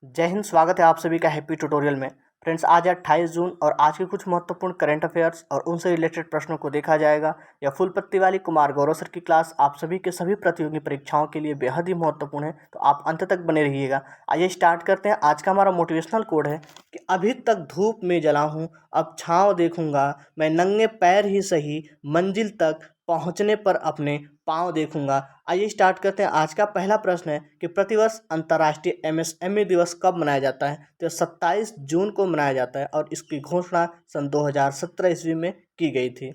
जय हिंद। स्वागत है आप सभी का हैप्पी ट्यूटोरियल में। फ्रेंड्स, आज है 28 जून और आज के कुछ महत्वपूर्ण करंट अफेयर्स और उनसे रिलेटेड प्रश्नों को देखा जाएगा। यह फुल पत्ती वाली कुमार गौरव सर की क्लास आप सभी के सभी प्रतियोगी परीक्षाओं के लिए बेहद ही महत्वपूर्ण है, तो आप अंत तक बने रहिएगा। आइए स्टार्ट करते हैं। आज का हमारा मोटिवेशनल कोड है कि अभी तक धूप में जला हूँ, अब छाँव देखूंगा, मैं नंगे पैर ही सही मंजिल तक पहुंचने पर अपने पाँव देखूंगा। आइए स्टार्ट करते हैं। आज का पहला प्रश्न है कि प्रतिवर्ष अंतर्राष्ट्रीय एमएसएमई दिवस कब मनाया जाता है? तो 27 जून को मनाया जाता है और इसकी घोषणा सन 2017 ईस्वी में की गई थी।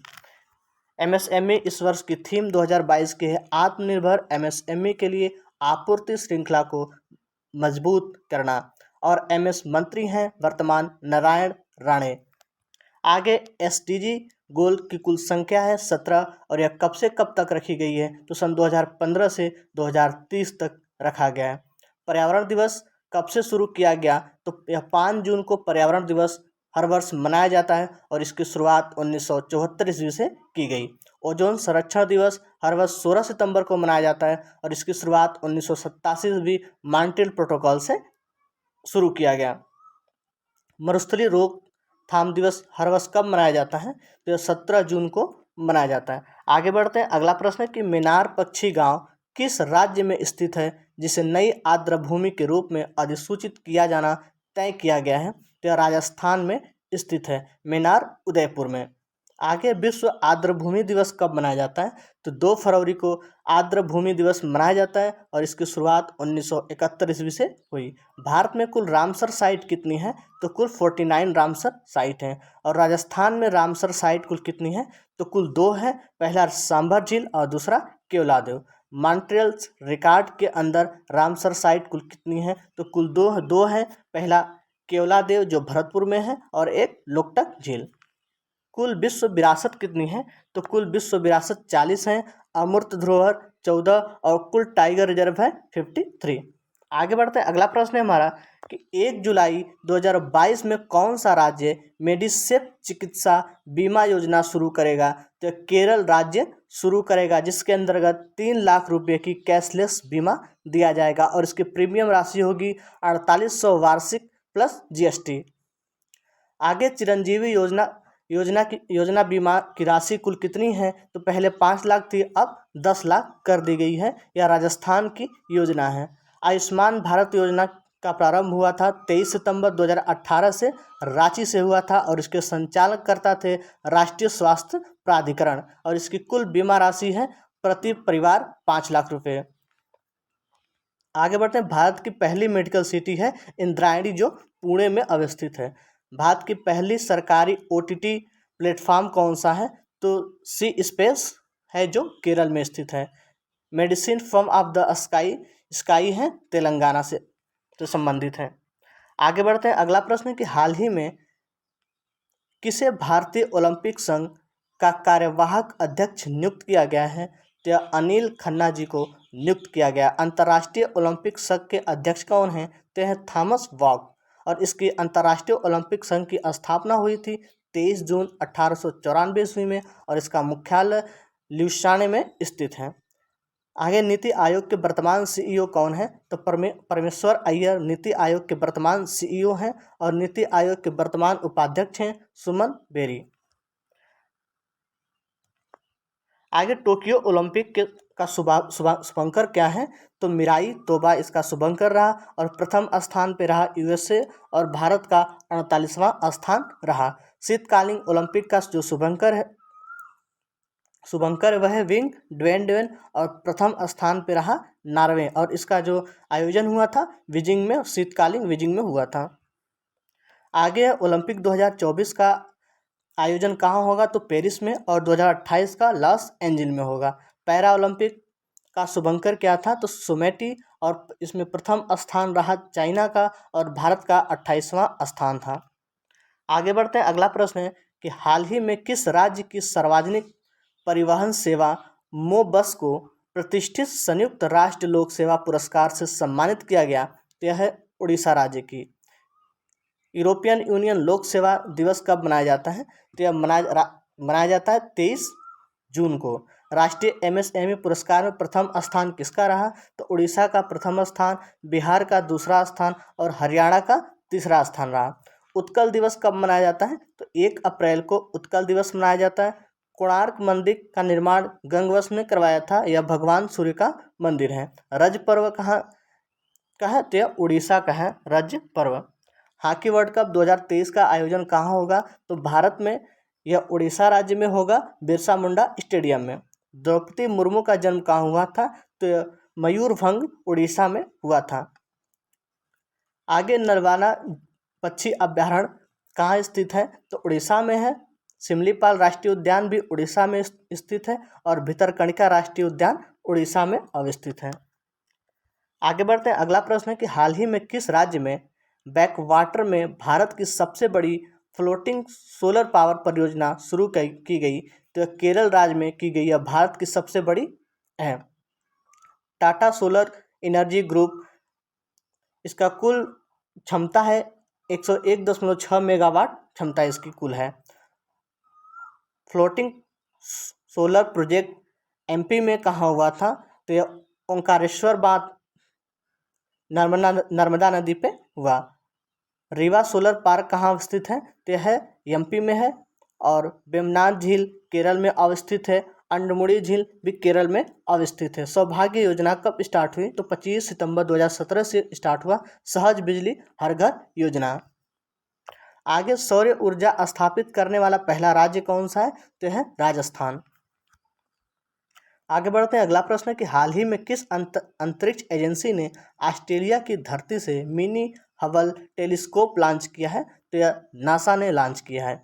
एमएसएमई इस वर्ष की थीम 2022 की है आत्मनिर्भर एमएसएमई के लिए आपूर्ति श्रृंखला को मजबूत करना। और एमएस मंत्री हैं वर्तमान नारायण राणे। आगे एसडीजी गोल की कुल संख्या है 17 और यह कब से कब तक रखी गई है? तो सन 2015 से 2030 तक रखा गया है। पर्यावरण दिवस कब से शुरू किया गया? तो यह 5 जून को पर्यावरण दिवस हर वर्ष मनाया जाता है और इसकी शुरुआत 1974 ईस्वी से की गई। ओजोन संरक्षण दिवस हर वर्ष 16 सितंबर को मनाया जाता है और इसकी शुरुआत 1987 ईस्वी मॉन्ट्रियल प्रोटोकॉल से शुरू किया गया। मरुस्थलीय रोकथाम दिवस हर वर्ष कब मनाया जाता है? तो यह 17 जून को मनाया जाता है। आगे बढ़ते हैं। अगला प्रश्न है कि मिनार पक्षी गांव किस राज्य में स्थित है जिसे नई आर्द्रभूमि के रूप में अधिसूचित किया जाना तय किया गया है? तो यह राजस्थान में स्थित है, मिनार उदयपुर में। आगे विश्व आर्द्रभूमि दिवस कब मनाया जाता है? तो 2 फरवरी को आर्द्रभूमि दिवस मनाया जाता है और इसकी शुरुआत 1971 ईस्वी से हुई। भारत में कुल रामसर साइट कितनी है? तो कुल 49 रामसर साइट हैं। और राजस्थान में रामसर साइट कुल कितनी है? तो कुल 2 है, पहला सांभर झील और दूसरा केवलादेव। मॉन्ट्रियल रिकॉर्ड के अंदर रामसर साइट कुल कितनी है? तो कुल दो है, पहला केवलादेव जो भरतपुर में है और एक लोकटक झील। कुल विश्व विरासत कितनी है? तो कुल विश्व विरासत 40 है, अमूर्त धरोहर 14 और कुल टाइगर रिजर्व है 53। आगे बढ़ते हैं। अगला प्रश्न है हमारा कि 1 जुलाई 2022 में कौन सा राज्य मेडिसेप चिकित्सा बीमा योजना शुरू करेगा? तो केरल राज्य शुरू करेगा, जिसके अंतर्गत 3 लाख रुपए की कैशलेस बीमा दिया जाएगा और इसकी प्रीमियम राशि होगी 4800 वार्षिक प्लस जीएसटी। आगे चिरंजीवी योजना बीमा की राशि कुल कितनी है? तो पहले 5 लाख थी, अब 10 लाख कर दी गई है। यह राजस्थान की योजना है। आयुष्मान भारत योजना का प्रारंभ हुआ था 23 सितंबर 2018 से, रांची से हुआ था और इसके संचालककर्ता थे राष्ट्रीय स्वास्थ्य प्राधिकरण और इसकी कुल बीमा राशि है प्रति परिवार 5 लाख रुपए। आगे बढ़ते हैं। भारत की पहली मेडिकल सिटी है इंद्रायणी जो पुणे में अवस्थित है। भारत की पहली सरकारी ओटीटी प्लेटफॉर्म कौन सा है? तो सी स्पेस है जो केरल में स्थित है। Medicine form of the sky है तेलंगाना से तो संबंधित है। आगे बढ़ते हैं। अगला प्रश्न है कि हाल ही में किसे भारतीय ओलंपिक संघ का कार्यवाहक अध्यक्ष नियुक्त किया गया है? तो यह अनिल खन्ना जी को नियुक्त किया गया। अंतर्राष्ट्रीय ओलंपिक संघ के अध्यक्ष कौन हैं? तो हैं थॉमस बॉक और इसकी अंतर्राष्ट्रीय ओलंपिक संघ की स्थापना हुई थी 23 जून 1894 ईस्वी में और इसका मुख्यालय ल्यूसाने में स्थित है। आगे नीति आयोग के वर्तमान सीईओ कौन है? तो परमेश्वर अय्यर नीति आयोग के वर्तमान सीईओ हैं और नीति आयोग के वर्तमान उपाध्यक्ष हैं सुमन बेरी। आगे टोक्यो ओलंपिक का शुभंकर क्या है? तो मिराई तोबा इसका शुभंकर रहा और प्रथम स्थान पे रहा यूएसए और भारत का 48वां स्थान रहा। शीतकालीन ओलंपिक का जो शुभंकर वह है विंग ड्वेन और प्रथम स्थान पे रहा नॉर्वे और इसका जो आयोजन हुआ था बीजिंग में, शीतकालीन बीजिंग में हुआ था। आगे ओलंपिक 2024 का आयोजन कहाँ होगा? तो पेरिस में और 2028 का लॉस एंजिल में होगा। पैरा ओलंपिक का शुभंकर क्या था? तो सुमेटी और इसमें प्रथम स्थान रहा चाइना का और भारत का 28वां स्थान था। आगे बढ़ते हैं। अगला प्रश्न है कि हाल ही में किस राज्य की सार्वजनिक परिवहन सेवा मो बस को प्रतिष्ठित संयुक्त राष्ट्र लोक सेवा पुरस्कार से सम्मानित किया गया? तो यह है उड़ीसा राज्य की। यूरोपियन यूनियन लोक सेवा दिवस कब मनाया जाता है? तो यह मनाया जाता है 23 जून को। राष्ट्रीय एमएसएमई पुरस्कार में प्रथम स्थान किसका रहा? तो उड़ीसा का प्रथम स्थान, बिहार का दूसरा स्थान और हरियाणा का तीसरा स्थान रहा। उत्कल दिवस कब मनाया जाता है? तो 1 अप्रैल को उत्कल दिवस मनाया जाता है। कोणार्क मंदिर का निर्माण गंगवश ने करवाया था। यह भगवान सूर्य का मंदिर है। रज पर्व कहाँ का है? तो यह उड़ीसा का है रज पर्व। हॉकी वर्ल्ड कप 2023 का आयोजन कहाँ होगा? तो भारत में, यह उड़ीसा राज्य में होगा, बिरसा मुंडा स्टेडियम में। द्रौपदी मुर्मू का जन्म कहाँ हुआ था? तो यह मयूरभंज उड़ीसा में हुआ था। आगे नरवाना पक्षी अभ्यारण्य कहाँ स्थित है? तो उड़ीसा में है। सिमलीपाल राष्ट्रीय उद्यान भी उड़ीसा में स्थित है और भितरकनिका राष्ट्रीय उद्यान उड़ीसा में अवस्थित है। आगे बढ़ते हैं। अगला प्रश्न है कि हाल ही में किस राज्य में बैकवाटर में भारत की सबसे बड़ी फ्लोटिंग सोलर पावर परियोजना शुरू की गई? तो केरल राज्य में की गई। यह भारत की सबसे बड़ी है। टाटा सोलर एनर्जी ग्रुप, इसका कुल क्षमता है 101.6 मेगावाट क्षमता इसकी कुल है। फ्लोटिंग सोलर प्रोजेक्ट एमपी में कहाँ हुआ था? तो यह ओंकारेश्वर बांध नर्मदा नदी पे हुआ। रीवा सोलर पार्क कहाँ स्थित है? तो यह एमपी में है। और वेम्बनाड झील केरल में अवस्थित है। अंडमुड़ी झील भी केरल में अवस्थित है। सौभाग्य योजना कब स्टार्ट हुई? तो 25 सितंबर 2017 से स्टार्ट हुआ सहज बिजली हर घर योजना। आगे सौर ऊर्जा स्थापित करने वाला पहला राज्य कौन सा है? तो है राजस्थान। आगे बढ़ते हैं। अगला प्रश्न है कि हाल ही में किस अंतरिक्ष एजेंसी ने ऑस्ट्रेलिया की धरती से मिनी हबल टेलीस्कोप लॉन्च किया है? तो यह नासा ने लॉन्च किया है।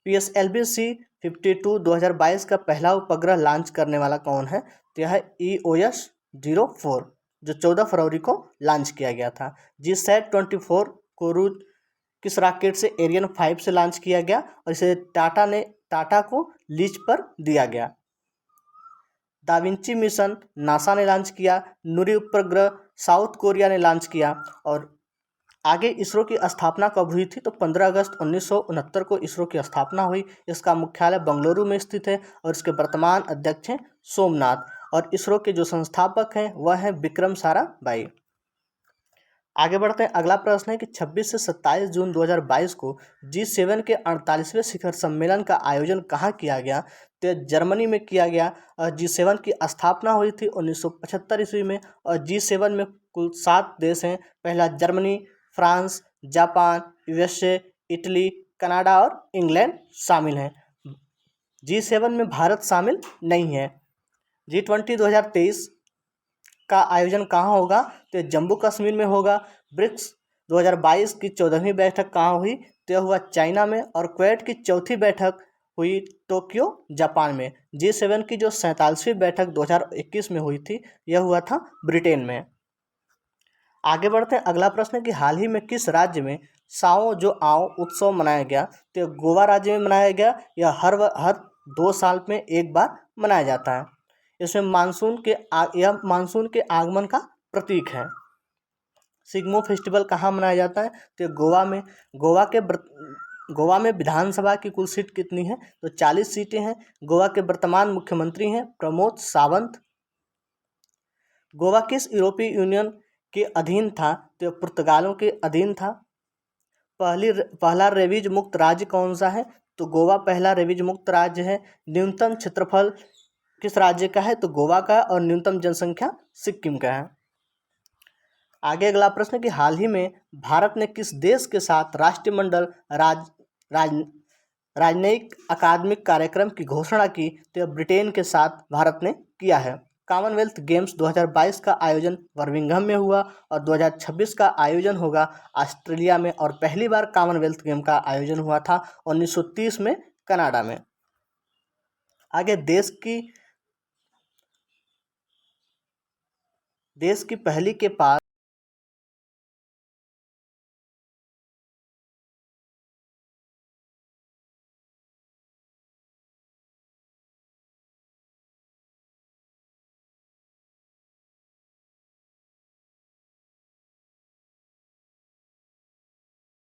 PSLV-C52 2022 का पहला उपग्रह लॉन्च करने वाला कौन है? तो यह EOS-04 जो 14 फरवरी को लॉन्च किया गया था। GSAT-24 क्रूज किस रॉकेट से एरियन 5 से लॉन्च किया गया और इसे टाटा को लीज पर दिया गया। दाविंची मिशन नासा ने लॉन्च किया। नूरी उपग्रह साउथ कोरिया ने लॉन्च किया। और आगे इसरो की स्थापना कब हुई थी? तो 15 अगस्त 1969 को इसरो की स्थापना हुई। इसका मुख्यालय बेंगलुरु में स्थित है और इसके वर्तमान अध्यक्ष हैं सोमनाथ। और इसरो के जो संस्थापक हैं वह हैं विक्रम साराभाई। आगे बढ़ते हैं। अगला प्रश्न है कि 26 से 27 जून 2022 को G7 के 48वें शिखर सम्मेलन का आयोजन कहाँ किया गया? तो जर्मनी में किया गया। G7 की स्थापना हुई थी 1975 ईस्वी में। और G7 में कुल 7 देश हैं। पहला Germany, France, Japan, USA, Italy, Canada और इंग्लैंड शामिल हैं। G7 में भारत शामिल नहीं है। G20 2023 का आयोजन कहाँ होगा? तो जम्मू कश्मीर में होगा। ब्रिक्स 2022 की 14वीं बैठक कहाँ हुई? तो यह हुआ चाइना में। और क्वेड की चौथी बैठक हुई टोक्यो जापान में। G7 की जो 47वीं बैठक 2021 में हुई थी यह हुआ था ब्रिटेन में। आगे बढ़ते हैं। अगला प्रश्न है कि हाल ही में किस राज्य में साओ जो आओ उत्सव मनाया गया? तो गोवा राज्य में मनाया गया। यह हर 2 साल में एक बार मनाया जाता है। इसमें यह मानसून के आगमन का प्रतीक है। सिग्मो फेस्टिवल कहाँ मनाया जाता है? तो गोवा में। गोवा में विधानसभा की कुल सीट कितनी है? तो 40 सीटें हैं। गोवा के वर्तमान मुख्यमंत्री हैं प्रमोद सावंत। गोवा किस यूरोपीय यूनियन के अधीन था? तो पुर्तगालों के अधीन था। पहला रेबीज मुक्त राज्य कौन सा है? तो गोवा पहला रेबीज मुक्त राज्य है। न्यूनतम क्षेत्रफल किस राज्य का है? तो गोवा का। और न्यूनतम जनसंख्या सिक्किम का है। आगे अगला प्रश्न कि हाल ही में भारत ने किस देश के साथ राष्ट्रमंडल राजनयिक अकादमिक कार्यक्रम की घोषणा की? तो ब्रिटेन के साथ भारत ने किया है। कॉमनवेल्थ गेम्स 2022 का आयोजन बर्मिंघम में हुआ और 2026 का आयोजन होगा ऑस्ट्रेलिया में। और पहली बार कॉमनवेल्थ गेम का आयोजन हुआ था 1930 में कनाडा में। आगे देश की पहली के पास